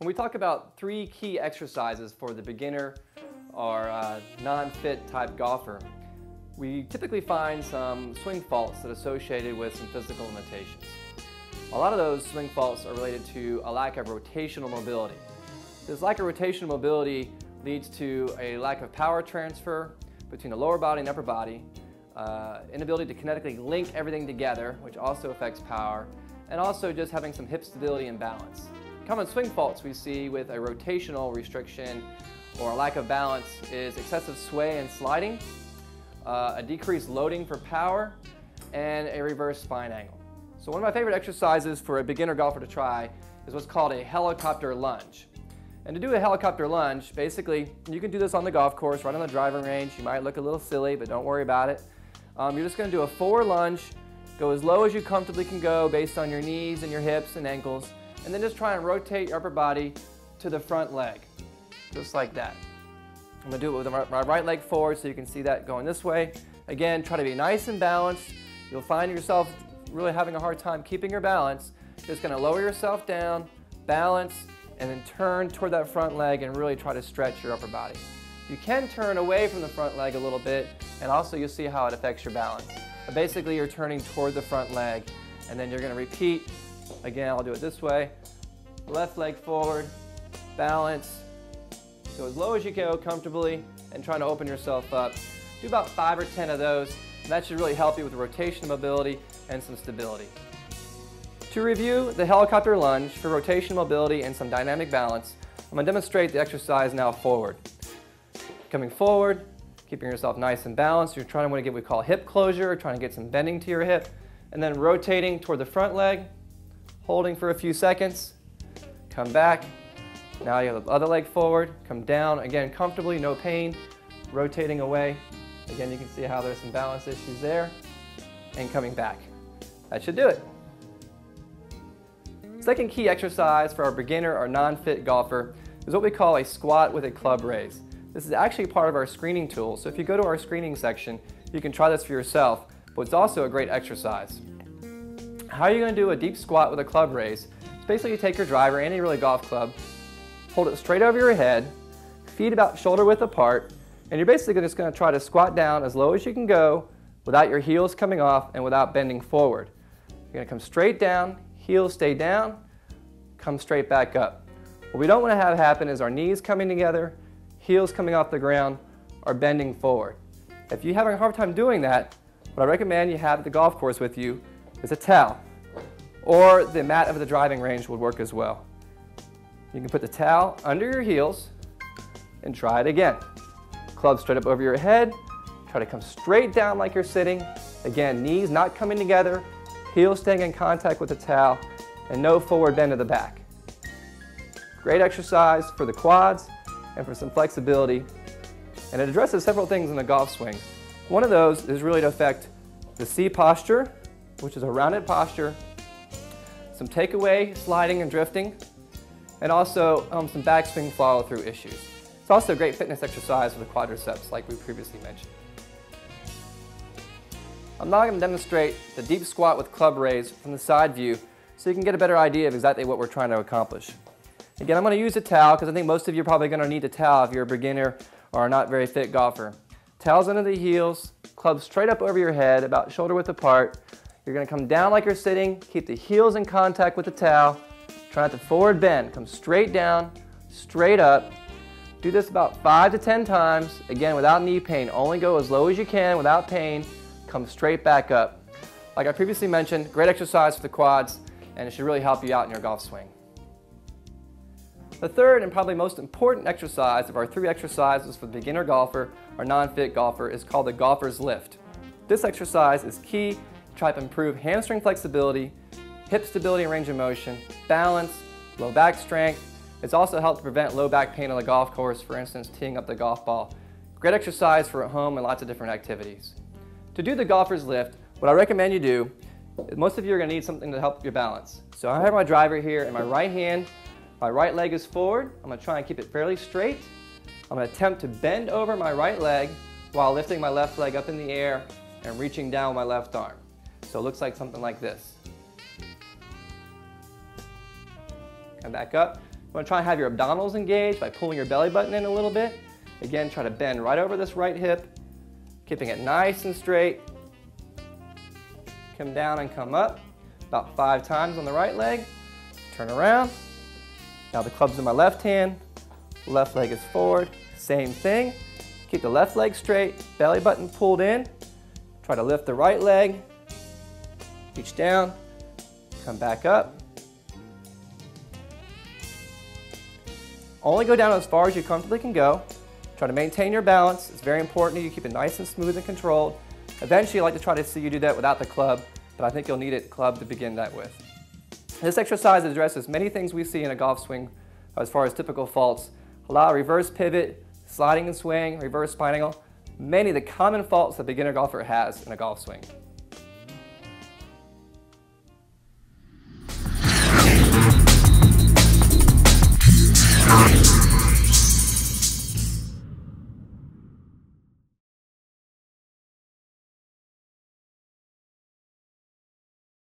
we talk about three key exercises for the beginner or non-fit type golfer, we typically find some swing faults that are associated with some physical limitations. A lot of those swing faults are related to a lack of rotational mobility. This lack of rotational mobility leads to a lack of power transfer between the lower body and upper body, inability to kinetically link everything together, which also affects power, and also just having some hip stability and balance. Common swing faults we see with a rotational restriction or a lack of balance is excessive sway and sliding, a decreased loading for power, and a reverse spine angle. So one of my favorite exercises for a beginner golfer to try is what's called a helicopter lunge. And to do a helicopter lunge, basically, you can do this on the golf course, right on the driving range. You might look a little silly, but don't worry about it. You're just going to do a forward lunge, go as low as you comfortably can go based on your knees and your hips and ankles, and then just try and rotate your upper body to the front leg, just like that. I'm going to do it with my right leg forward so you can see that going this way. Again, try to be nice and balanced. You'll find yourself really having a hard time keeping your balance. Just going to lower yourself down, balance, and then turn toward that front leg and really try to stretch your upper body. You can turn away from the front leg a little bit, and also you'll see how it affects your balance. But basically, you're turning toward the front leg, and then you're going to repeat. Again, I'll do it this way. Left leg forward, balance, go as low as you go comfortably, and try to open yourself up. Do about 5 or 10 of those, and that should really help you with rotation mobility and some stability. To review the helicopter lunge for rotation mobility and some dynamic balance, I'm going to demonstrate the exercise now forward. Coming forward, keeping yourself nice and balanced. You're trying to get what we call hip closure, trying to get some bending to your hip, and then rotating toward the front leg, holding for a few seconds, come back. Now you have the other leg forward, come down, again comfortably, no pain, rotating away. Again, you can see how there's some balance issues there, and coming back. That should do it. Second key exercise for our beginner or non-fit golfer is what we call a squat with a club raise. This is actually part of our screening tool, so if you go to our screening section, you can try this for yourself, but it's also a great exercise. How are you going to do a deep squat with a club raise? It's basically you take your driver, any really golf club, hold it straight over your head, feet about shoulder width apart, and you're basically just going to try to squat down as low as you can go without your heels coming off and without bending forward. You're going to come straight down, heels stay down, come straight back up. What we don't want to have happen is our knees coming together, heels coming off the ground, or bending forward. If you're having a hard time doing that, what I recommend you have at the golf course with you is a towel, or the mat of the driving range would work as well. You can put the towel under your heels and try it again. Club straight up over your head, try to come straight down like you're sitting. Again, knees not coming together, heels staying in contact with the towel, and no forward bend to the back. Great exercise for the quads and for some flexibility, and it addresses several things in the golf swing. One of those is really to affect the C posture, which is a rounded posture, some takeaway, sliding and drifting, and also some backswing follow-through issues. It's also a great fitness exercise for the quadriceps, like we previously mentioned. I'm now going to demonstrate the deep squat with club raise from the side view so you can get a better idea of exactly what we're trying to accomplish. Again, I'm going to use a towel because I think most of you are probably going to need a towel if you're a beginner or a not very fit golfer. Towels under the heels, club straight up over your head, about shoulder width apart. You're going to come down like you're sitting, keep the heels in contact with the towel, try not to forward bend, come straight down, straight up. Do this about 5 to 10 times, again without knee pain. Only go as low as you can without pain, come straight back up. Like I previously mentioned, great exercise for the quads, and it should really help you out in your golf swing. The third and probably most important exercise of our 3 exercises for the beginner golfer or non-fit golfer is called the golfer's lift. This exercise is key to try to improve hamstring flexibility, hip stability and range of motion, balance, low back strength. It's also helped to prevent low back pain on the golf course, for instance, teeing up the golf ball. Great exercise for at home and lots of different activities. To do the golfer's lift, what I recommend you do, most of you are going to need something to help your balance. So I have my driver here in my right hand. My right leg is forward. I'm going to try and keep it fairly straight. I'm going to attempt to bend over my right leg while lifting my left leg up in the air and reaching down with my left arm. So it looks like something like this. Come back up. You want to try and have your abdominals engaged by pulling your belly button in a little bit. Again, try to bend right over this right hip, keeping it nice and straight. Come down and come up, about 5 times on the right leg. Turn around. Now the club's in my left hand, left leg is forward. Same thing. Keep the left leg straight, belly button pulled in. Try to lift the right leg, reach down, come back up. Only go down as far as you comfortably can go. Try to maintain your balance. It's very important that you keep it nice and smooth and controlled. Eventually, I like to try to see you do that without the club, but I think you'll need it club to begin that with. This exercise addresses many things we see in a golf swing as far as typical faults. Allow reverse pivot, sliding and swing, reverse spine angle, many of the common faults a beginner golfer has in a golf swing.